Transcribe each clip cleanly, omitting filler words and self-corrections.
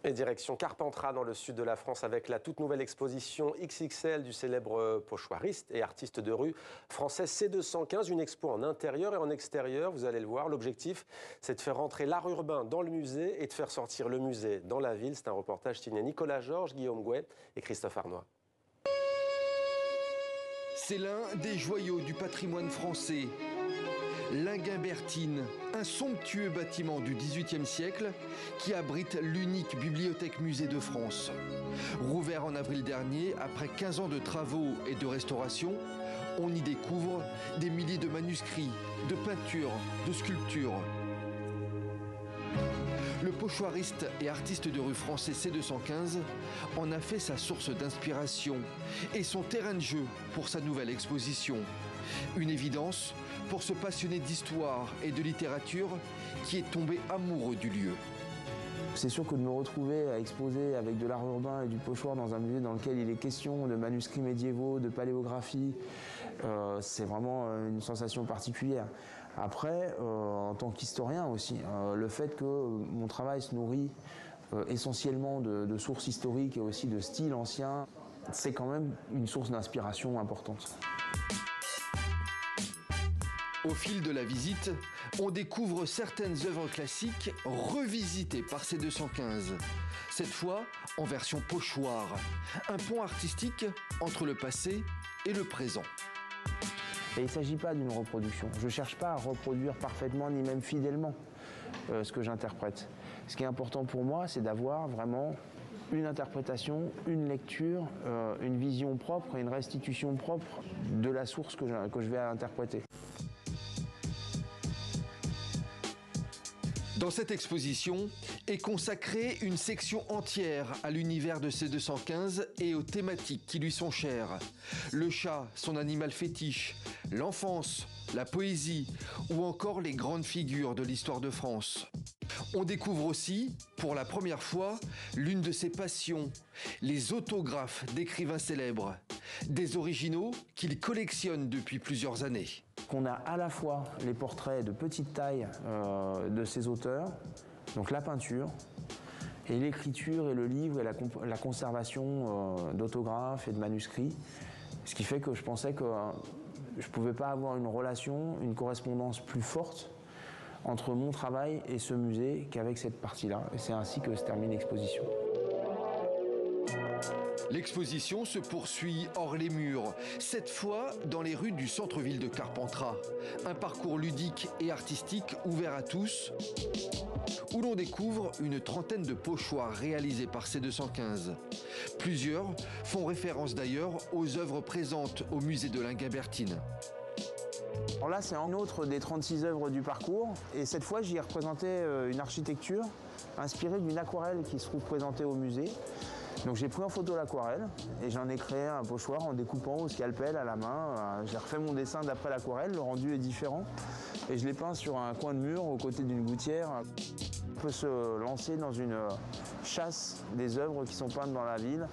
Et direction Carpentras dans le sud de la France avec la toute nouvelle exposition XXL du célèbre pochoiriste et artiste de rue français C215, une expo en intérieur et en extérieur, vous allez le voir. L'objectif, c'est de faire rentrer l'art urbain dans le musée et de faire sortir le musée dans la ville. C'est un reportage signé Nicolas Georges, Guillaume Gouet et Christophe Arnois. C'est l'un des joyaux du patrimoine français. L'Inguimbertine, un somptueux bâtiment du XVIIIe siècle qui abrite l'unique bibliothèque-musée de France. Rouvert en avril dernier, après 15 ans de travaux et de restauration, on y découvre des milliers de manuscrits, de peintures, de sculptures. Le pochoiriste et artiste de rue français C215 en a fait sa source d'inspiration et son terrain de jeu pour sa nouvelle exposition. Une évidence pour ce passionné d'histoire et de littérature qui est tombé amoureux du lieu. C'est sûr que de me retrouver à exposer avec de l'art urbain et du pochoir dans un musée dans lequel il est question de manuscrits médiévaux, de paléographie, c'est vraiment une sensation particulière. Après, en tant qu'historien aussi, le fait que mon travail se nourrit essentiellement de sources historiques et aussi de styles anciens, c'est quand même une source d'inspiration importante. Au fil de la visite, on découvre certaines œuvres classiques revisitées par C215. Cette fois en version pochoir, un pont artistique entre le passé et le présent. Et il ne s'agit pas d'une reproduction. Je ne cherche pas à reproduire parfaitement ni même fidèlement ce que j'interprète. Ce qui est important pour moi, c'est d'avoir vraiment une interprétation, une lecture, une vision propre et une restitution propre de la source que je vais interpréter. Dans cette exposition est consacrée une section entière à l'univers de C215 et aux thématiques qui lui sont chères. Le chat, son animal fétiche, l'enfance, la poésie ou encore les grandes figures de l'histoire de France. On découvre aussi, pour la première fois, l'une de ses passions, les autographes d'écrivains célèbres, des originaux qu'il collectionne depuis plusieurs années. On a à la fois les portraits de petite taille de ces auteurs, donc la peinture, et l'écriture et le livre et la conservation d'autographes et de manuscrits. Ce qui fait que je pensais que je ne pouvais pas avoir une relation, une correspondance plus forte entre mon travail et ce musée qu'avec cette partie-là. Et c'est ainsi que se termine l'exposition. L'exposition se poursuit hors les murs, cette fois dans les rues du centre-ville de Carpentras. Un parcours ludique et artistique ouvert à tous, où l'on découvre une trentaine de pochoirs réalisés par C215. Plusieurs font référence d'ailleurs aux œuvres présentes au musée de l'Inguimbertine. Alors là, c'est un autre des 36 œuvres du parcours, et cette fois, j'y ai représenté une architecture inspirée d'une aquarelle qui se trouve présentée au musée. Donc j'ai pris en photo l'aquarelle et j'en ai créé un pochoir en découpant au scalpel à la main. J'ai refait mon dessin d'après l'aquarelle, le rendu est différent. Et je l'ai peint sur un coin de mur aux côtés d'une gouttière. On peut se lancer dans une chasse des œuvres qui sont peintes dans la ville.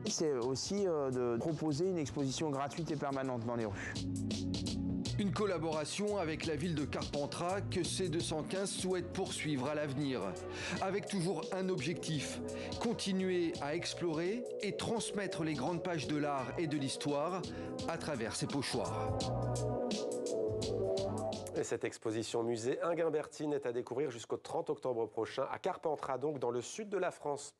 C'est aussi de proposer une exposition gratuite et permanente dans les rues. Une collaboration avec la ville de Carpentras que C215 souhaite poursuivre à l'avenir, avec toujours un objectif, continuer à explorer et transmettre les grandes pages de l'art et de l'histoire à travers ces pochoirs. Et cette exposition musée Inguimbertine est à découvrir jusqu'au 30 octobre prochain à Carpentras, donc dans le sud de la France.